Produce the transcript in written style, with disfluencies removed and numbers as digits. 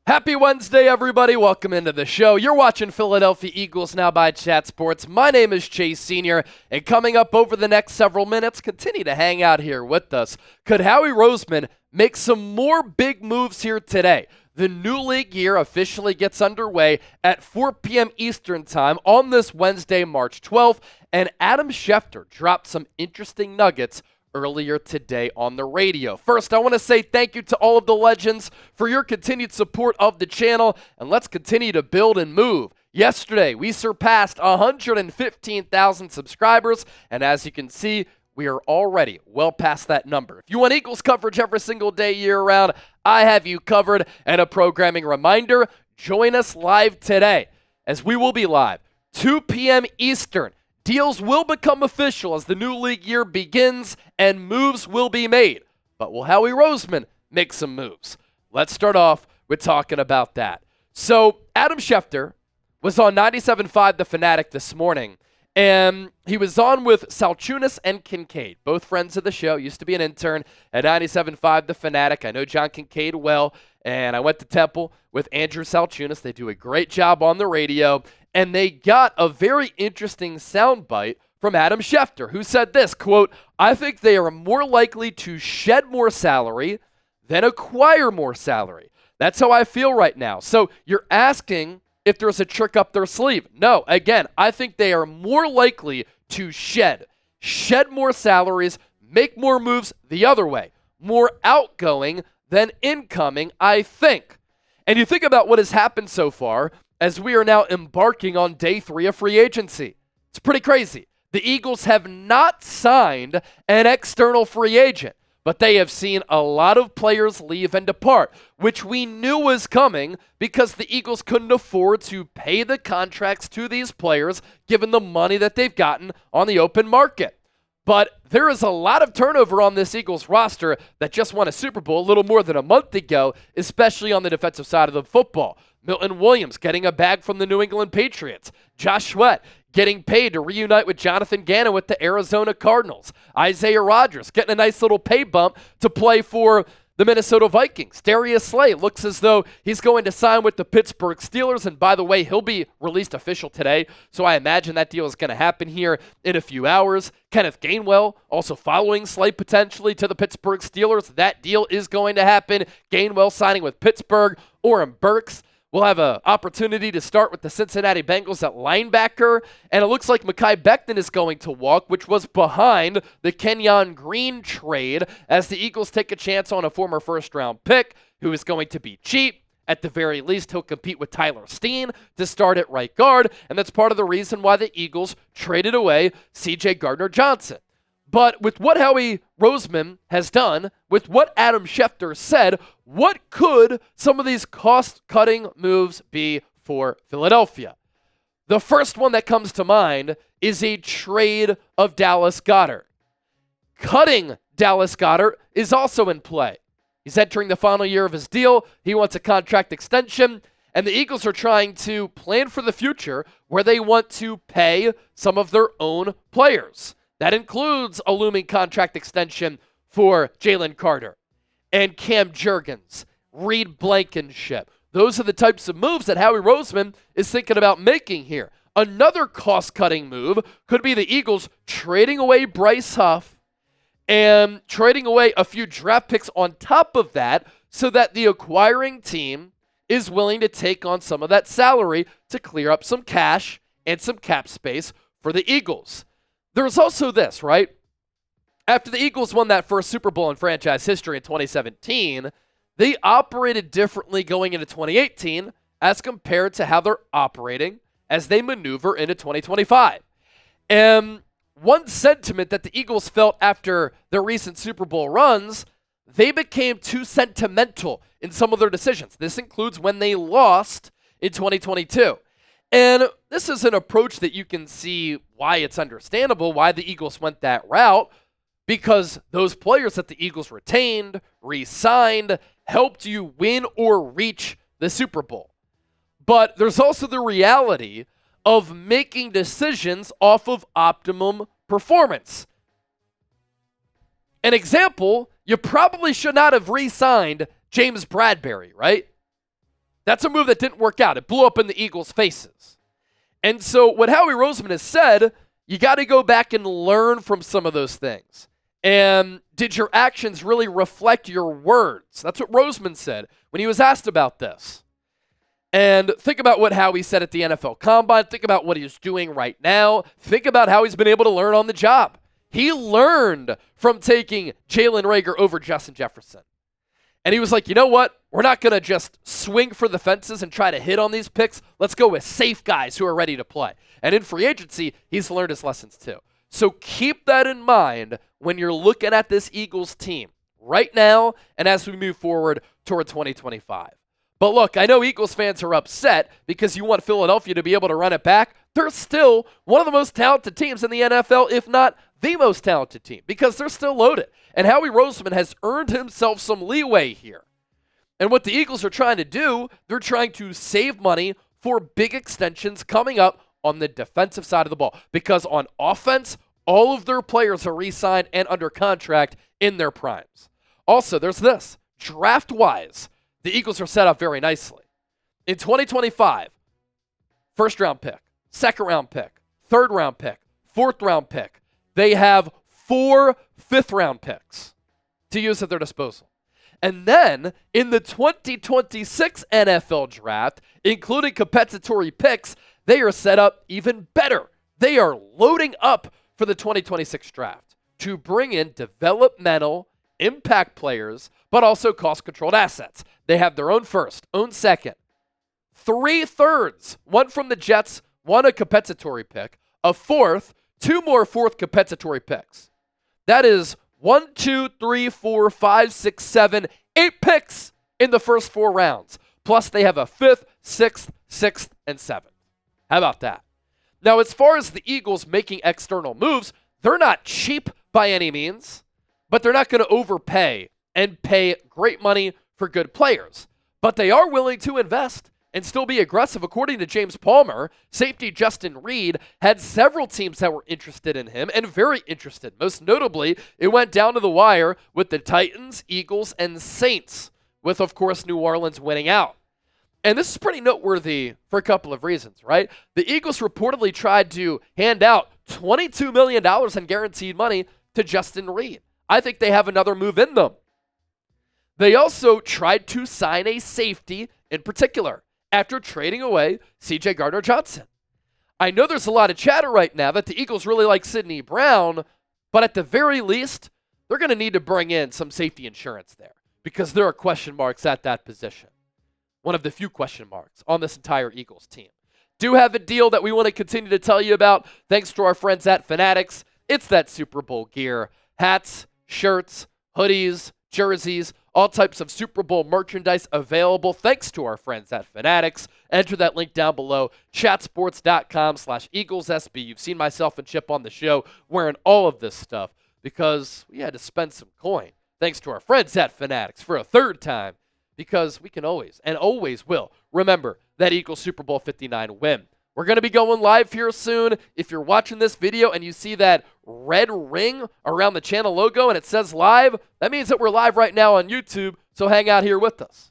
Happy Wednesday, everybody. Welcome into the show. You're watching Philadelphia Eagles Now by Chat Sports. My name is Chase Sr., and coming up over the next several minutes, continue to hang out here with us. Could Howie Roseman make some more big moves here today? The new league year officially gets underway at 4 p.m. Eastern Time on this Wednesday, March 12th, and Adam Schefter dropped some interesting nuggets earlier today on the radio. First, I want to say thank you to all of the legends for your continued support of the channel, and let's continue to build and move. Yesterday, we surpassed 115,000 subscribers, and as you can see, we are already well past that number. If you want Eagles coverage every single day year-round, I have you covered. And a programming reminder, join us live today, as we will be live 2 p.m. Eastern. Deals will become official as the new league year begins and moves will be made. But will Howie Roseman make some moves? Let's start off with talking about that. So Adam Schefter was on 97.5 The Fanatic this morning, and he was on with Salchunas and Kincaid, both friends of the show. Used to be an intern at 97.5 The Fanatic. I know John Kincaid well, and I went to Temple with Andrew Salchunas. They do a great job on the radio. And they got a very interesting soundbite from Adam Schefter, who said this, quote, "I think they are more likely to shed more salary than acquire more salary. That's how I feel right now." So you're asking if there's a trick up their sleeve. No, again, I think they are more likely to shed more salaries, make more moves the other way, more outgoing than incoming, I think. And you think about what has happened so far as we are now embarking on day 3 of free agency. It's pretty crazy. The Eagles have not signed an external free agent, but they have seen a lot of players leave and depart, which we knew was coming because the Eagles couldn't afford to pay the contracts to these players given the money that they've gotten on the open market. But there is a lot of turnover on this Eagles roster that just won a Super Bowl a little more than a month ago, especially on the defensive side of the football. Milton Williams getting a bag from the New England Patriots. Josh Sweat getting paid to reunite with Jonathan Gannon with the Arizona Cardinals. Isaiah Rodgers getting a nice little pay bump to play for the Minnesota Vikings. Darius Slay looks as though he's going to sign with the Pittsburgh Steelers. And by the way, he'll be released official today, so I imagine that deal is going to happen here in a few hours. Kenneth Gainwell also following Slay potentially to the Pittsburgh Steelers. That deal is going to happen. Gainwell signing with Pittsburgh. Oren Burks will have an opportunity to start with the Cincinnati Bengals at linebacker, and it looks like Mekhi Becton is going to walk, which was behind the Kenyon Green trade, as the Eagles take a chance on a former first-round pick who is going to be cheap. At the very least, he'll compete with Tyler Steen to start at right guard, and that's part of the reason why the Eagles traded away C.J. Gardner-Johnson. But with what Howie Roseman has done, with what Adam Schefter said, what could some of these cost-cutting moves be for Philadelphia? The first one that comes to mind is a trade of Dallas Goedert. Cutting Dallas Goedert is also in play. He's entering the final year of his deal. He wants a contract extension, and the Eagles are trying to plan for the future where they want to pay some of their own players. That includes a looming contract extension for Jalen Carter and Cam Jurgens, Reed Blankenship. Those are the types of moves that Howie Roseman is thinking about making here. Another cost-cutting move could be the Eagles trading away Bryce Huff and trading away a few draft picks on top of that so that the acquiring team is willing to take on some of that salary to clear up some cash and some cap space for the Eagles. There's also this, right? After the Eagles won that first Super Bowl in franchise history in 2017, they operated differently going into 2018 as compared to how they're operating as they maneuver into 2025. And one sentiment that the Eagles felt after their recent Super Bowl runs, they became too sentimental in some of their decisions. This includes when they lost in 2022. And this is an approach that you can see why it's understandable, why the Eagles went that route, because those players that the Eagles retained, re-signed, helped you win or reach the Super Bowl. But there's also the reality of making decisions off of optimum performance. An example, you probably should not have re-signed James Bradberry, right? That's a move that didn't work out. It blew up in the Eagles' faces. And so what Howie Roseman has said, you got to go back and learn from some of those things. And did your actions really reflect your words? That's what Roseman said when he was asked about this. And think about what Howie said at the NFL Combine. Think about what he's doing right now. Think about how he's been able to learn on the job. He learned from taking Jalen Reagor over Justin Jefferson. And he was like, you know what? We're not going to just swing for the fences and try to hit on these picks. Let's go with safe guys who are ready to play. And in free agency, he's learned his lessons too. So keep that in mind when you're looking at this Eagles team right now and as we move forward toward 2025. But look, I know Eagles fans are upset because you want Philadelphia to be able to run it back. They're still one of the most talented teams in the NFL, if not the most talented team, because they're still loaded. And Howie Roseman has earned himself some leeway here. And what the Eagles are trying to do, they're trying to save money for big extensions coming up on the defensive side of the ball. Because on offense, all of their players are re-signed and under contract in their primes. Also, there's this. Draft-wise, the Eagles are set up very nicely. In 2025, first-round pick, second-round pick, third-round pick, fourth-round pick. They have 4 fifth-round picks to use at their disposal. And then in the 2026 NFL draft, including compensatory picks, they are set up even better. They are loading up for the 2026 draft to bring in developmental impact players, but also cost-controlled assets. They have their own first, own second, 3 thirds, one from the Jets, one a compensatory pick, a fourth, 2 more fourth compensatory picks. That is 1, 2, 3, 4, 5, 6, 7, 8 picks in the first 4 rounds. Plus they have a 5th, 6th, 6th, and 7th. How about that? Now, as far as the Eagles making external moves, they're not cheap by any means, but they're not going to overpay and pay great money for good players. But they are willing to invest and still be aggressive. According to James Palmer, safety Justin Reed had several teams that were interested in him and very interested. Most notably, it went down to the wire with the Titans, Eagles, and Saints, with, of course, New Orleans winning out. And this is pretty noteworthy for a couple of reasons, right? The Eagles reportedly tried to hand out $22 million in guaranteed money to Justin Reed. I think they have another move in them. They also tried to sign a safety in particular after trading away C.J. Gardner-Johnson. I know there's a lot of chatter right now that the Eagles really like Sidney Brown, but at the very least, they're going to need to bring in some safety insurance there because there are question marks at that position. One of the few question marks on this entire Eagles team. Do have a deal that we want to continue to tell you about thanks to our friends at Fanatics. It's that Super Bowl gear. Hats, shirts, hoodies, jerseys, all types of Super Bowl merchandise available thanks to our friends at Fanatics. Enter that link down below, chatsports.com/EaglesSB. You've seen myself and Chip on the show wearing all of this stuff because we had to spend some coin thanks to our friends at Fanatics for a third time because we can always and always will remember that Eagles Super Bowl 59 win. We're going to be going live here soon. If you're watching this video and you see that red ring around the channel logo and it says live, that means that we're live right now on YouTube, so hang out here with us.